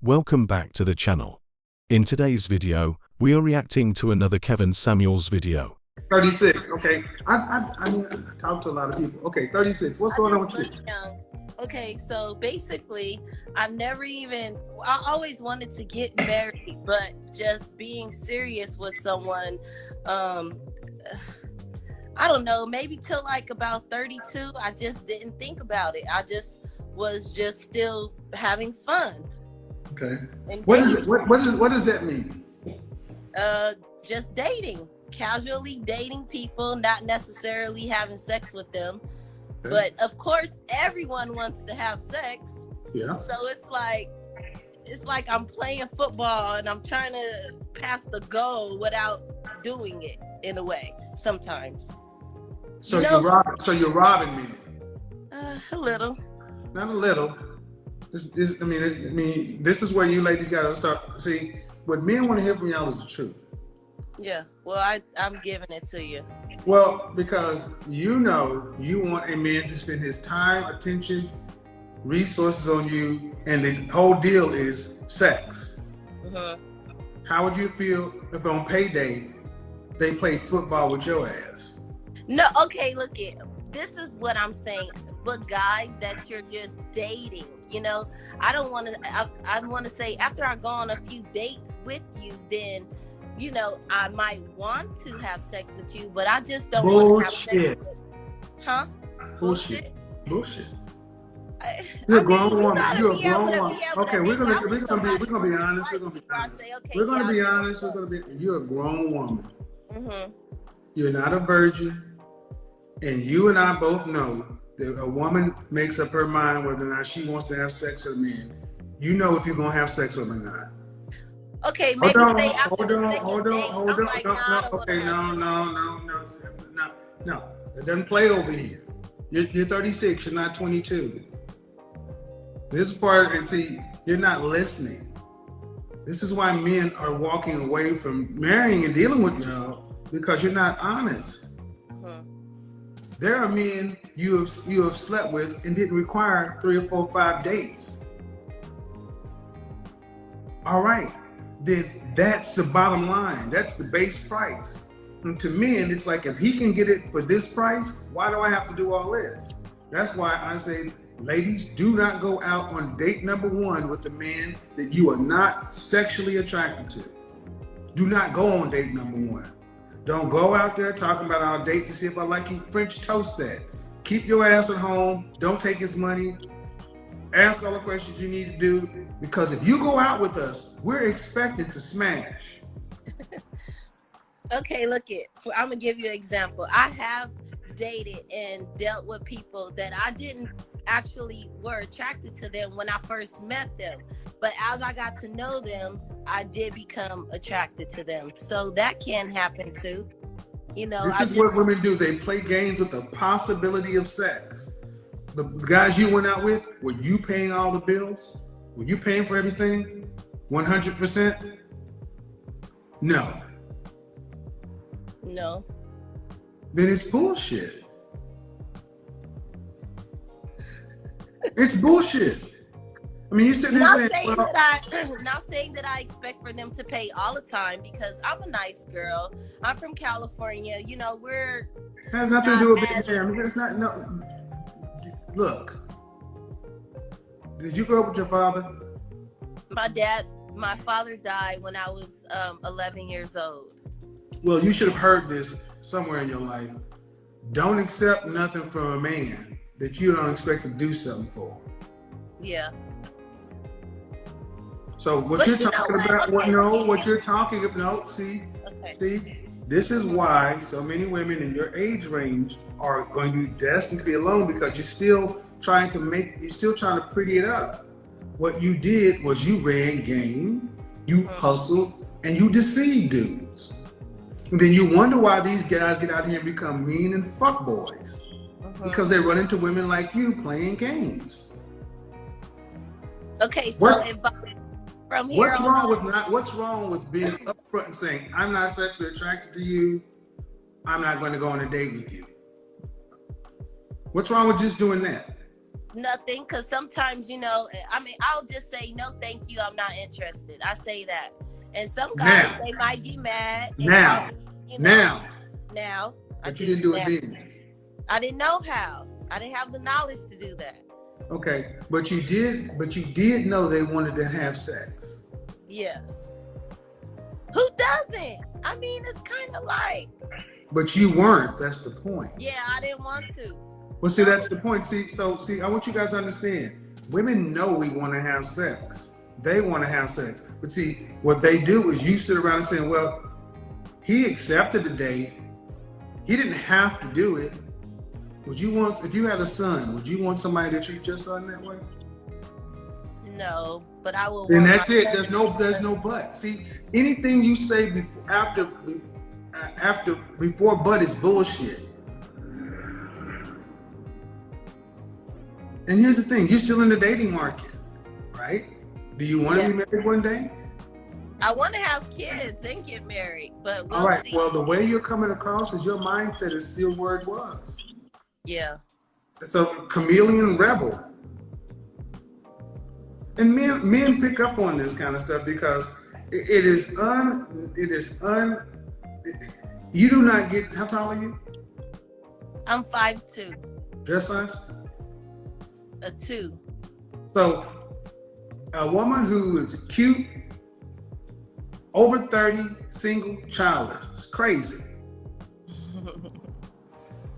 Welcome back to the channel. In today's video, we are reacting to another Kevin Samuels video. 36, okay. I mean, I talk to a lot of people. Okay, 36. What's going on with you? Young. Okay, so basically, I always wanted to get married, but just being serious with someone, I don't know, maybe till like about 32, I just didn't think about it. I just was still having fun. Okay. And what does that mean? Just dating, casually dating people, not necessarily having sex with them. Okay. But of course, everyone wants to have sex. Yeah. So it's like I'm playing football and I'm trying to pass the goal without doing it in a way sometimes. So you're robbing me. A little. Not a little. I mean, this is where you ladies got to start. See, what men want to hear from y'all is the truth. Yeah. Well, I'm giving it to you. Well, because you know you want a man to spend his time, attention, resources on you, and the whole deal is sex. Mm-hmm. How would you feel if on payday they played football with your ass? No, okay, look it. This is what I'm saying. But guys that you're just dating, you know, I want to say after I go on a few dates with you, then, you know, I might want to have sex with you, but I just don't want to have sex with you. Huh? Bullshit. You're a grown woman. You're a grown woman. Okay, we're gonna be honest. You're a grown woman. Mm-hmm. You're not a virgin. And you and I both know that a woman makes up her mind whether or not she wants to have sex with a man. You know if you're gonna have sex with him or not. Okay, maybe say after the second date. Okay, no. It doesn't play over here. You're 36. You're not 22. This part, and see, you're not listening. This is why men are walking away from marrying and dealing with y'all, because you're not honest. There are men you have slept with and didn't require 3 or 4 or 5 dates. All right, then that's the bottom line. That's the base price. And to men, it's like, if he can get it for this price, why do I have to do all this? That's why I say, ladies, do not go out on date number 1 with a man that you are not sexually attracted to. Do not go on date number 1. Don't go out there talking about our date to see if I like you. French toast that. Keep your ass at home. Don't take his money. Ask all the questions you need to do. Because if you go out with us, we're expected to smash. Okay, look it. I'm going to give you an example. I have dated and dealt with people that I didn't actually were attracted to them when I first met them. But as I got to know them, I did become attracted to them. So that can happen too. You know, this is what women do. They play games with the possibility of sex. The guys you went out with, were you paying all the bills? Were you paying for everything? 100%? No. No. Then it's bullshit. It's bullshit. I mean, you're sitting there saying, not saying that I expect for them to pay all the time, because I'm a nice girl. I'm from California. You know, it has nothing to do with being there. I mean, it's not, no. Look, did you grow up with your father? My father died when I was 11 years old. Well, you should have heard this somewhere in your life. Don't accept nothing from a man that you don't expect to do something for. Yeah. So what you're talking about, see, this is why so many women in your age range are going to be destined to be alone, because you're still trying to pretty it up. What you did was you ran game, you hustled, and you deceived dudes. And then you wonder why these guys get out here and become mean and fuck boys. Because they run into women like you playing games. Okay, so from here what's wrong with being upfront and saying, I'm not sexually attracted to you, I'm not going to go on a date with you? What's wrong with just doing that? Nothing, because sometimes, you know, I mean, I'll just say no, thank you, I'm not interested. I say that, and some guys Now, they might get mad. And now, you know, now, I but you didn't do it now. then. I didn't know how. I didn't have the knowledge to do that. Okay, but you did know they wanted to have sex. Yes. Who doesn't? I mean, it's kind of like. But you weren't. That's the point. Yeah, I didn't want to. Well, see, that's the point. See, I want you guys to understand. Women know we want to have sex. They want to have sex. But see, what they do is you sit around and say, well, he accepted the date. He didn't have to do it. Would you want, if you had a son, would you want somebody to treat your son that way? No, but I will. Then that's it. There's no but. See, anything you say before but is bullshit. And here's the thing, you're still in the dating market, right? Do you want to be married one day? I want to have kids and get married, but we'll all right, see. Well, the way you're coming across is your mindset is still where it was. Yeah. It's a chameleon rebel. And men pick up on this kind of stuff because you do not get, how tall are you? I'm 5'2". Dress size? A 2. So a woman who is cute, over 30, single, childless, it's crazy.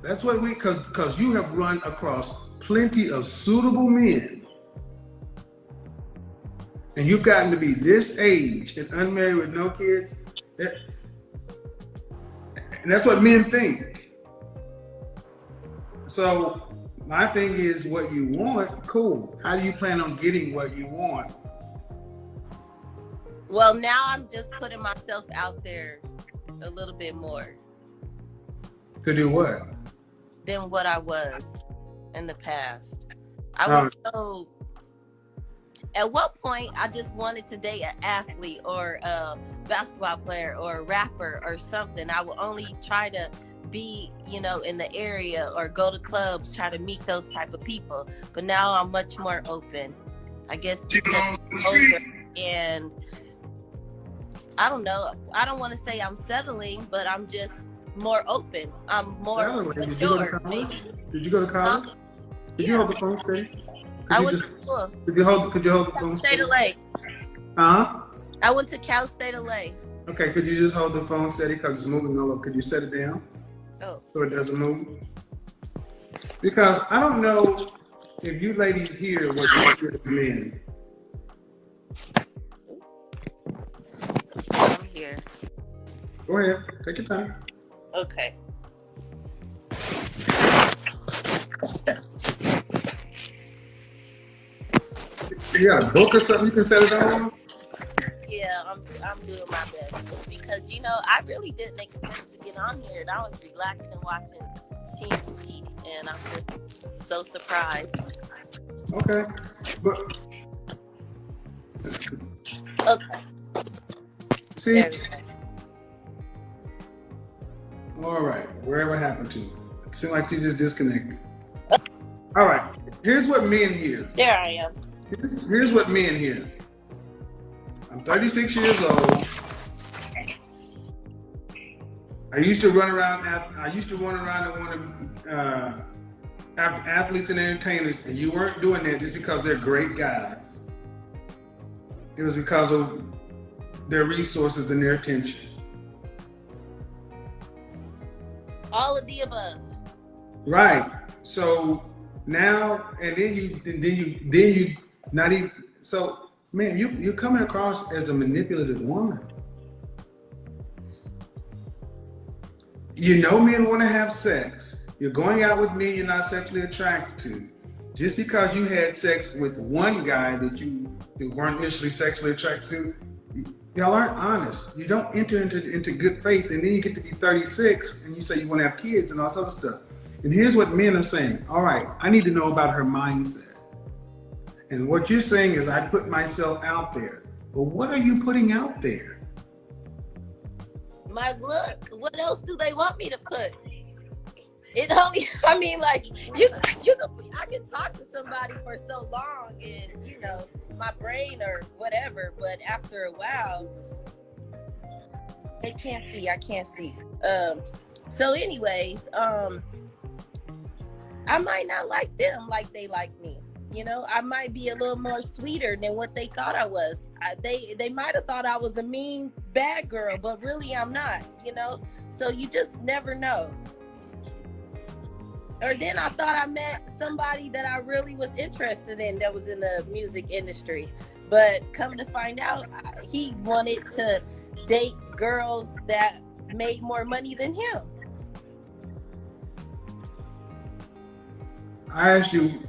That's what because you have run across plenty of suitable men. And you've gotten to be this age and unmarried with no kids. And that's what men think. So my thing is, what you want, cool. How do you plan on getting what you want? Well, now I'm just putting myself out there a little bit more. To do what? Than what I was in the past. I was so. At one point, I just wanted to date an athlete or a basketball player or a rapper or something. I would only try to be, you know, in the area or go to clubs, try to meet those type of people. But now I'm much more open. I guess because I'm older, and I don't know. I don't want to say I'm settling, but I'm just more open. I'm more mature. Did you go to college? Did you go to college? Did you hold the phone steady? I went to school. Could you hold the phone steady? State of LA. Huh? I went to Cal State LA. Okay, could you just hold the phone steady because it's moving all over? Could you set it down? Oh. So it doesn't move? Because I don't know if you ladies hear what you hear as men. I'm here. Go ahead, take your time. Okay. You got a book or something you can set it on? Yeah, I'm doing my best. It's because, you know, I really didn't expect to get on here, and I was relaxing watching TV, and I'm just so surprised. Okay, but Okay. see, There we go. all right, wherever happened to you? It seemed like you just disconnected. All right, here's what men hear. There I am. Here's what men hear. I'm 36 years old. I used to run around and want to have athletes and entertainers, and you weren't doing that just because they're great guys. It was because of their resources and their attention. All of the above. Right. So now, and then you not even. So, man, you're coming across as a manipulative woman. You know men want to have sex. You're going out with men you're not sexually attracted to. Just because you had sex with one guy that you weren't initially sexually attracted to, y'all aren't honest. You don't enter into good faith, and then you get to be 36 and you say you want to have kids and all this other stuff. And here's what men are saying. All right, I need to know about her mindset. And what you're saying is I put myself out there. But what are you putting out there? My look. What else do they want me to put? It only, I mean, like I can talk to somebody for so long, and my brain or whatever. But after a while, I can't see. So, anyways, I might not like them like they like me. I might be a little more sweeter than what they thought I was. They might have thought I was a mean bad girl, but really I'm not. So you just never know. Or then I thought I met somebody that I really was interested in that was in the music industry. But come to find out, he wanted to date girls that made more money than him. I asked you,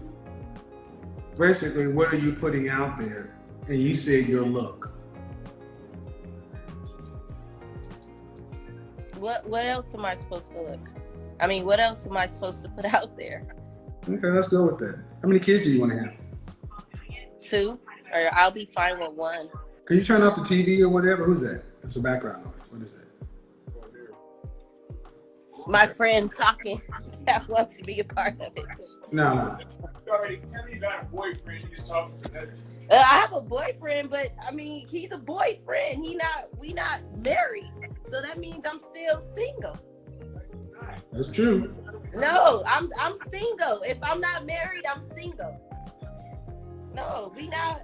basically, what are you putting out there? And you said your look. What else am I supposed to look? I mean, what else am I supposed to put out there? Okay, let's go with that. How many kids do you want to have? 2, or I'll be fine with 1. Can you turn off the TV or whatever? Who's that? It's a background noise. What is that? My friend talking that wants to be a part of it too. No. You already tell me you got a boyfriend. You just talking to another. I have a boyfriend, but I mean, he's a boyfriend. We not married, so that means I'm still single. That's true. No, I'm single. If I'm not married, I'm single. No, we not.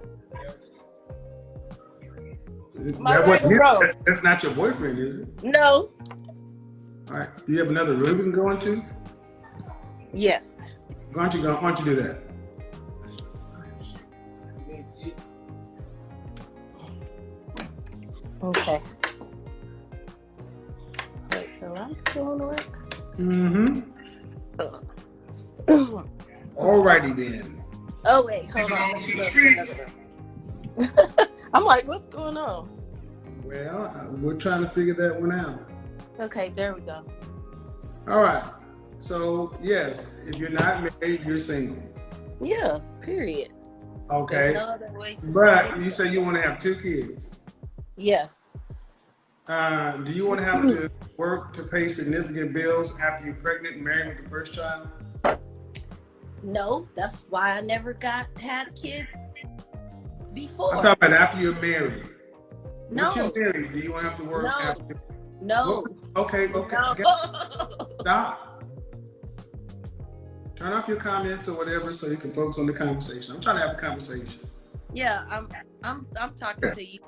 That's not your boyfriend, is it? No. All right. Do you have another room you can go into? Yes. Why don't you do that? Okay. Wait, the lights don't work? Mm-hmm. Alrighty then. Oh wait, hold on. I'm like, what's going on? Well, we're trying to figure that one out. Okay, there we go. All right. So yes, if you're not married, you're single. Yeah. Period. Okay. There's no other way to But you say you want to have 2 kids. Yes. Do you want to have to work to pay significant bills after you're pregnant and married with the first child? No, that's why I never had kids before. I'm talking about after you're married. No. Once you're married, do you want to have to work after? No. Okay. No. Stop. Turn off your comments or whatever so you can focus on the conversation. I'm trying to have a conversation. Yeah, I'm talking to you.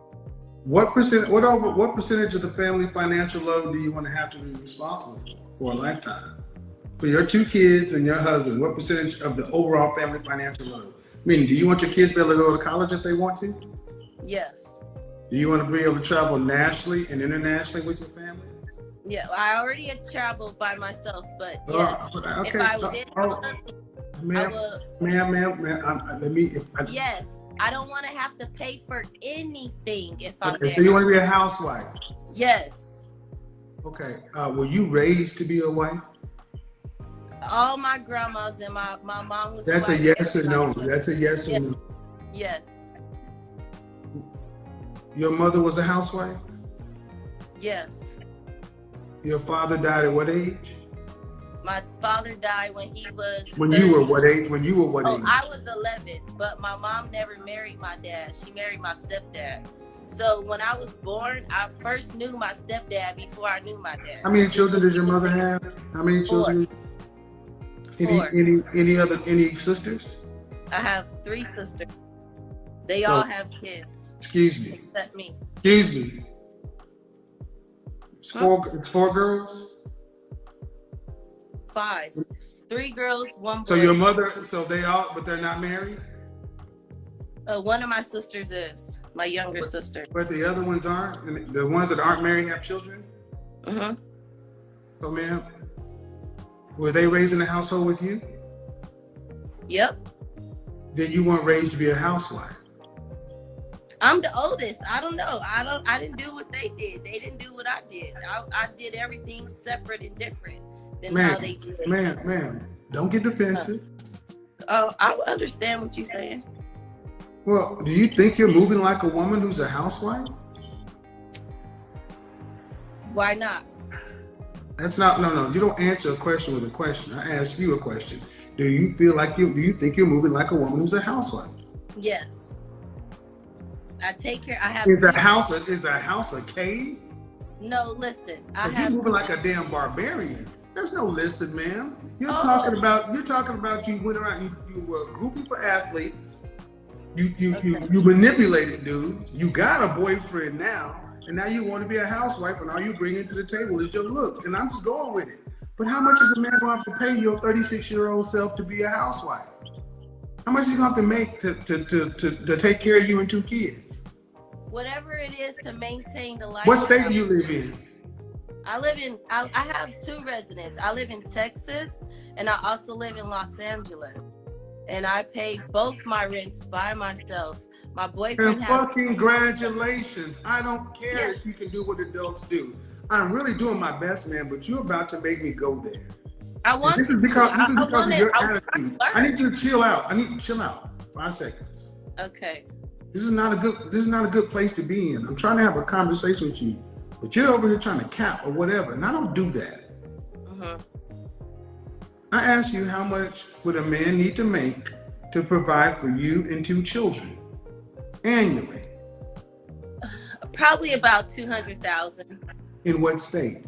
What percentage of the family financial load do you want to have to be responsible for a lifetime? For your 2 kids and your husband, what percentage of the overall family financial load? Meaning, do you want your kids to be able to go to college if they want to? Yes. Do you want to be able to travel nationally and internationally with your family? Yeah, I already had traveled by myself, but yes, Okay. if I did have a husband, Ma'am, yes, I don't want to have to pay for anything if I'm okay, there. so you want to be a housewife? Yes. Okay. Were you raised to be a wife? All my grandmas and my mom was. That's a yes or no. That's a yes or no. Yes. Your mother was a housewife? Yes. Your father died at what age? My father died when he was. When 30. you were what age? When you were what age? I was 11, but my mom never married my dad. She married my stepdad. So when I was born, I first knew my stepdad before I knew my dad. How many children does your mother have? How many children? 4. Any sisters? I have 3 sisters. They all have kids. Excuse me. Except me. Excuse me. It's 4 girls? 5. 3 girls, 1 boy. So your mother, but they're not married? One of my sisters is my younger sister. But the other ones aren't? And the ones that aren't married have children? Mm-hmm. So ma'am, were they raised in a household with you? Yep. Then you weren't raised to be a housewife. I'm the oldest. I don't know. I didn't do what they did. They didn't do what I did. I did everything separate and different than how they did. Ma'am, don't get defensive. Oh, I understand what you're saying. Well, do you think you're moving like a woman who's a housewife? Why not? That's not, no. You don't answer a question with a question. I ask you a question. Do you think you're moving like a woman who's a housewife? Yes. I take care. I have. Is the house a cave? No, listen. I If have. you're moving like a damn barbarian, there's no listen, ma'am. You're Oh. talking about you went around, you were a groupie for athletes. You manipulated dudes. You got a boyfriend now, and now you want to be a housewife, and all you bring to the table is your looks. And I'm just going with it. But how much is a man going to have to pay your 36-year-old self to be a housewife? How much is he going to have to make to take care of you and 2 kids? Whatever it is to maintain the life. What state do you live in? I have 2 residents. I live in Texas, and I also live in Los Angeles. And I pay both my rents by myself. My boyfriend And has. fucking congratulations. I don't care if you can do what adults do. I'm really doing my best, man, but you're about to make me go there. I want. This is because of your I attitude. I need you to chill out. 5 seconds. Okay. This is not a good place to be in. I'm trying to have a conversation with you, but you're over here trying to cap or whatever, and I don't do that. Mm-hmm. I asked you, how much would a man need to make to provide for you and 2 children annually? Probably about 200,000. In what state?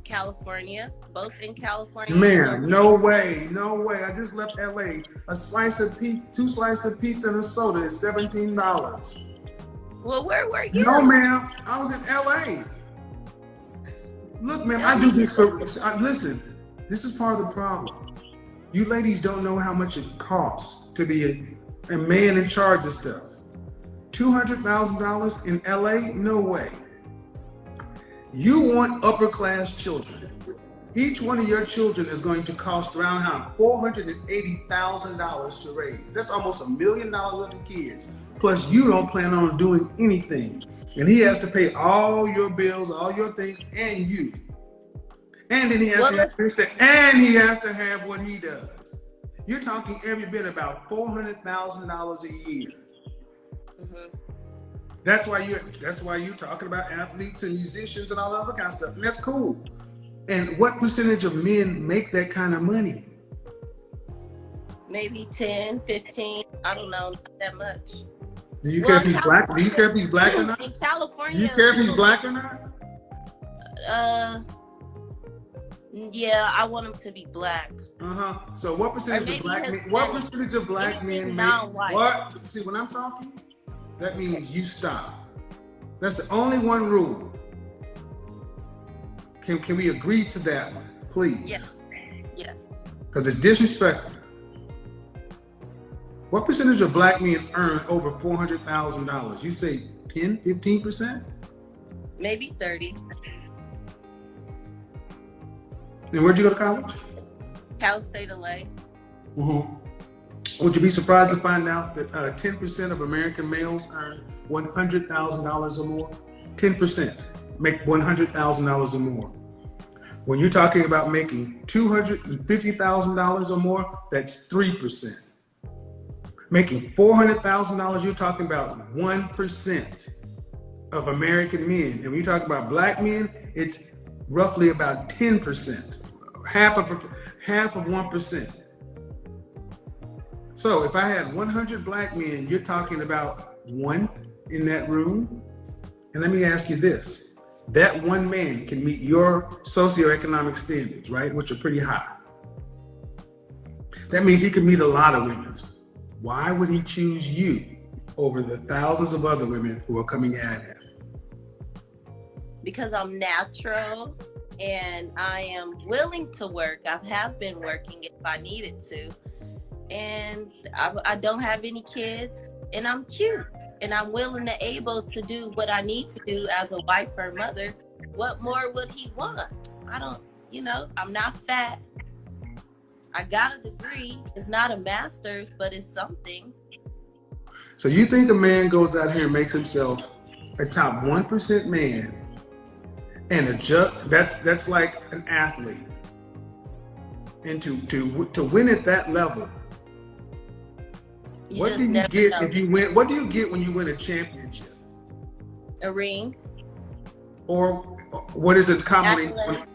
California, both in California. Man, no way. I just left LA. 2 slices of pizza and a soda is $17. Well, where were you? No, ma'am. I was in LA. Look, ma'am, I do this for. Listen, this is part of the problem. You ladies don't know how much it costs to be a man in charge of stuff. $200,000 in LA? No way. You want upper class children. Each one of your children is going to cost around $480,000 to raise. That's almost $1 million worth of kids. Plus, you don't plan on doing anything. And he has to pay all your bills, all your things, and you. And then he has to have what he does. You're talking every bit about $400,000 a year. Mm-hmm. That's why you're talking about athletes and musicians and all that other kind of stuff. And that's cool. And what percentage of men make that kind of money? Maybe 10, 15. I don't know, not that much. Do you care if he's black? Do you care if he's black or not? In California. Do you care if he's black or not? Yeah, I want him to be black. So what percentage of black men? What percentage of black men make? What? See, when I'm talking, that means you stop. That's the only one rule. Can we agree to that one, please? Yeah. Yes. Because it's disrespectful. What percentage of black men earn over $400,000? You say 10, 15%? Maybe 30. And where'd you go to college? Cal State LA. Would you be surprised to find out that 10% of American males earn $100,000 or more? 10% make $100,000 or more. When you're talking about making $250,000 or more, that's 3%. Making $400,000, you're talking about 1% of American men. And when you talk about black men, it's roughly about 10%, half of 1%. So if I had 100 black men, you're talking about 1 in that room. And let me ask you this. That 1 man can meet your socioeconomic standards, right? Which are pretty high. That means he can meet a lot of women. Why would he choose you over the thousands of other women who are coming at him? Because I'm natural and I am willing to work. I have been working if I needed to. And I don't have any kids, and I'm cute. And I'm willing and able to do what I need to do as a wife or mother. What more would he want? I don't, I'm not fat. I got a degree. It's not a master's, but it's something. So you think a man goes out here and makes himself a top 1% man and that's like an athlete. And to win at that level, what do you get if you win? What do you get when you win a championship? A ring. Or What is it commonly? Accolades.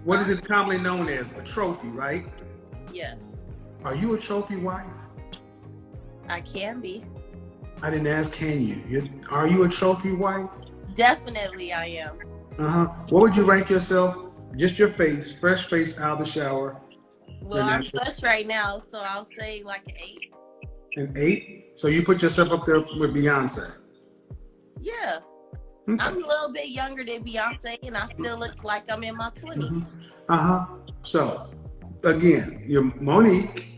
What is it commonly known as? A trophy, right? Yes, Are you a trophy wife? I can be. I didn't ask, can you? Are you a trophy wife? Definitely, I am. What would you rank yourself? Just your face, fresh face out of the shower. Well, I'm fresh right now, so I'll say like an 8. An 8? So you put yourself up there with Beyonce? Yeah. Okay. I'm a little bit younger than Beyonce, and I still look like I'm in my 20s. So, again, you're Monique.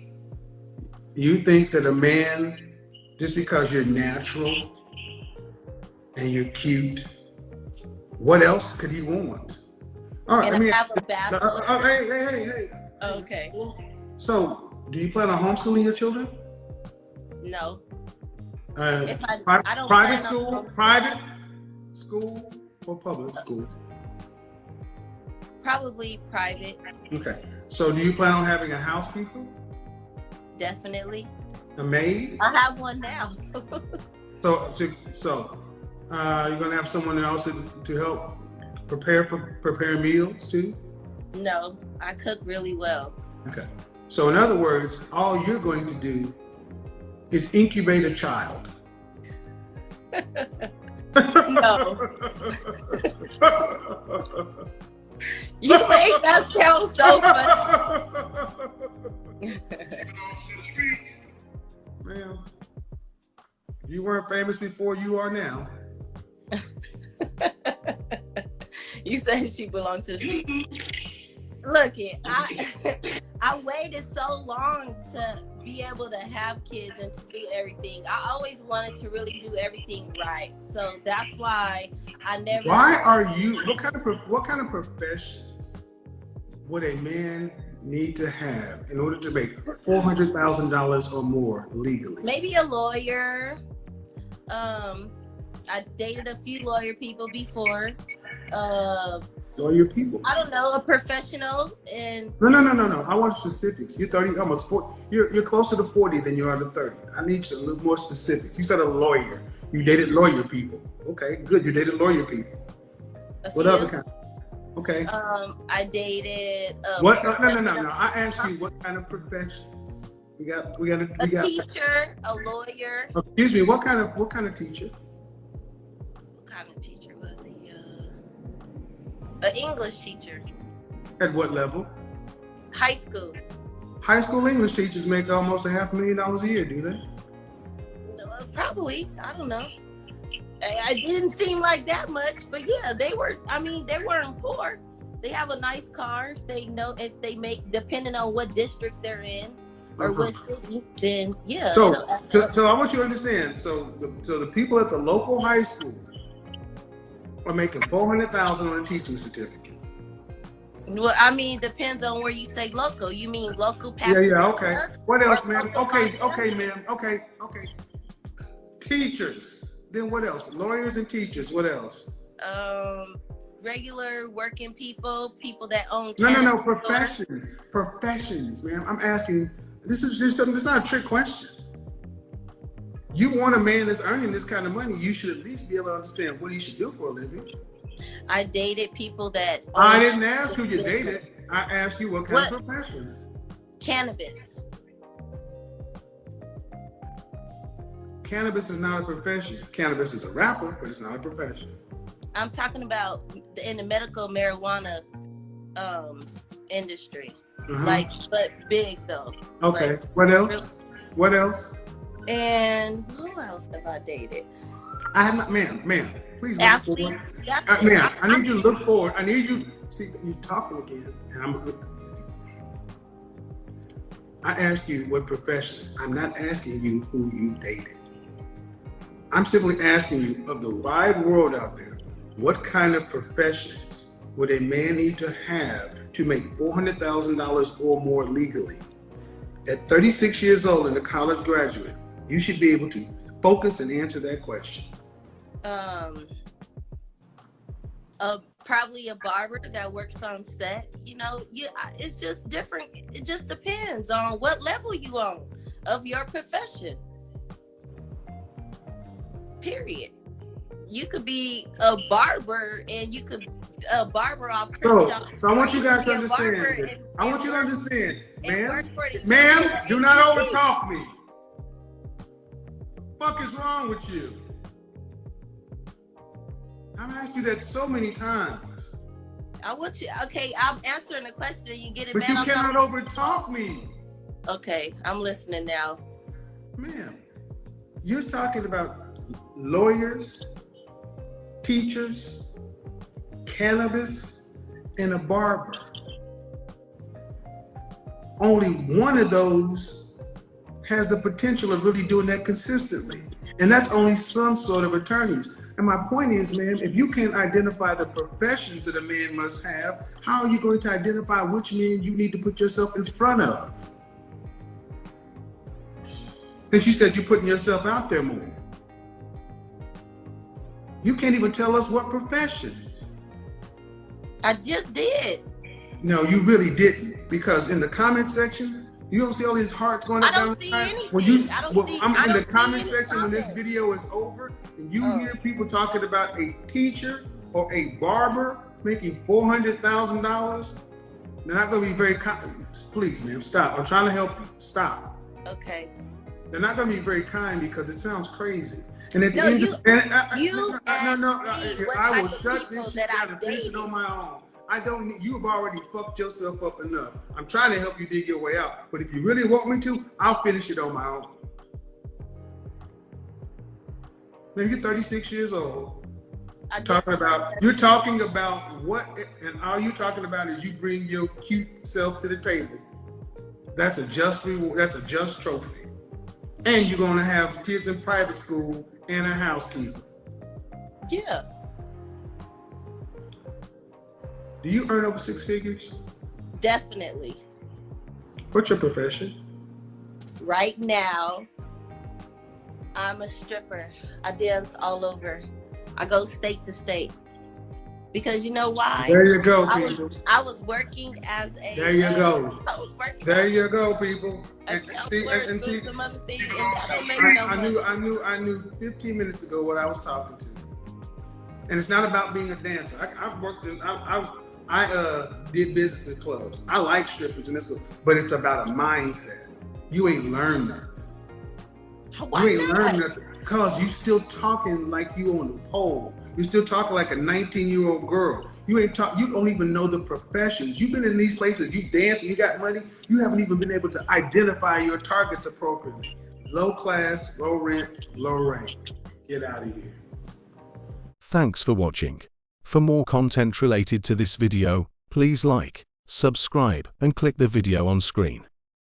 You think that a man, just because you're natural and you're cute, what else could he want? All right, And I have a bachelor. Hey. Okay. So, do you plan on homeschooling your children? No. If I don't private plan school, on private school, or public school? Probably private. Okay. So, do you plan on having a housekeeper? Definitely. A maid? I have one now. So you're gonna have someone else to help prepare meals too? No, I cook really well. Okay. So in other words, all you're going to do is incubate a child. No. You make that sound so funny. Ma'am, you weren't famous before, you are now. You said she belongs to the streets. Look, I waited so long to be able to have kids and to do everything. I always wanted to really do everything right. So that's why I never. Why are you? What kind of professions would a man need to have in order to make $400,000 or more legally? Maybe a lawyer. I dated a few lawyer people before. Lawyer people. I don't know, a professional and No. I want specifics. You're 30, almost 40. You're closer to 40 than you are to 30. I need you a little more specific. You said a lawyer. You dated lawyer people. Okay, good. You dated lawyer people. What other kind? Okay. I dated. What? No. I asked you what kind of professions. We got a teacher, a lawyer. Excuse me. What kind of teacher? What kind of teacher was he? An English teacher. At what level? High school. High school English teachers make almost $500,000 a year, do they? No, probably. I don't know. I didn't seem like that much, but yeah, they were. I mean, they weren't poor. They have a nice car. If they make, depending on what district they're in or what city, then yeah. So I want you to understand. So the people at the local high school are making $400,000 on a teaching certificate. Well, I mean, depends on where you say local. You mean local? Yeah. Okay. What else, ma'am? Okay, ma'am. Okay. Teachers. Then what else? Lawyers and teachers. What else? Regular working people that own. No. Professions, ma'am. I'm asking. This is just something. It's not a trick question. You want a man that's earning this kind of money, you should at least be able to understand what he should do for a living. I dated people that. I didn't ask who you dated. I asked you what kind of professions. Cannabis. Cannabis is not a profession. Cannabis is a rapper, but it's not a profession. I'm talking about in the medical marijuana industry. But big though. Okay. Like, what else? really. What else? And who else have I dated? I have not, ma'am, please look Athletes. forward. Ma'am, I need you to look forward. I need you, see, you're talking again, and I asked you what professions. I'm not asking you who you dated. I'm simply asking you, of the wide world out there, what kind of professions would a man need to have to make $400,000 or more legally? At 36 years old and a college graduate, you should be able to focus and answer that question. Probably a barber that works on set. It's just different. It just depends on what level you on of your profession. Period. you could be a barber and you could a barber off Crenshaw. So I want you guys to understand. I want you to understand, ma'am, do not overtalk me. What the fuck is wrong with you? I've asked you that so many times. I want you. Okay, I'm answering the question and you get it. But you cannot overtalk me. Okay, I'm listening now. Ma'am, you're talking about lawyers, teachers, cannabis, and a barber. Only one of those has the potential of really doing that consistently. And that's only some sort of attorneys. And my point is, ma'am, if you can't identify the professions that a man must have, how are you going to identify which men you need to put yourself in front of? Since you said you're putting yourself out there more. You can't even tell us what professions. I just did. No, you really didn't. Because in the comment section, you don't see all these hearts going up. I don't see anything. I'm in the comment section when this video is over, and you hear people talking about a teacher or a barber making $400,000. They're not going to be very kind. Please, ma'am, stop. I'm trying to help you. Stop. Okay. They're not going to be very kind because it sounds crazy. And at the end, I will shut this shit down and finish it on my own. I don't need, you have already fucked yourself up enough. I'm trying to help you dig your way out. But if you really want me to, I'll finish it on my own. Man, you're 36 years old. You're talking about what, and all you're talking about is you bring your cute self to the table. That's a just reward, that's a just trophy. And you're gonna have kids in private school and a housekeeper. Yeah. Do you earn over 6 figures? Definitely. What's your profession? Right now, I'm a stripper. I dance all over. I go state to state. Because you know why? There you go, people. I was working as a... There you go. I was working. There you go, people. And see, some other things, and that don't make no money. I knew 15 minutes ago what I was talking to. And it's not about being a dancer. I've worked in... I did business in clubs. I like strippers and that's good, but it's about a mindset. You ain't learned nothing. Why you ain't not? learned nothing because you still talking like you on the pole. You still talking like a 19-year-old girl. You don't even know the professions. You've been in these places, you dance and you got money. You haven't even been able to identify your targets appropriately. Low class, low rent, low rank. Get out of here. Thanks for watching. For more content related to this video, please like, subscribe, and click the video on screen.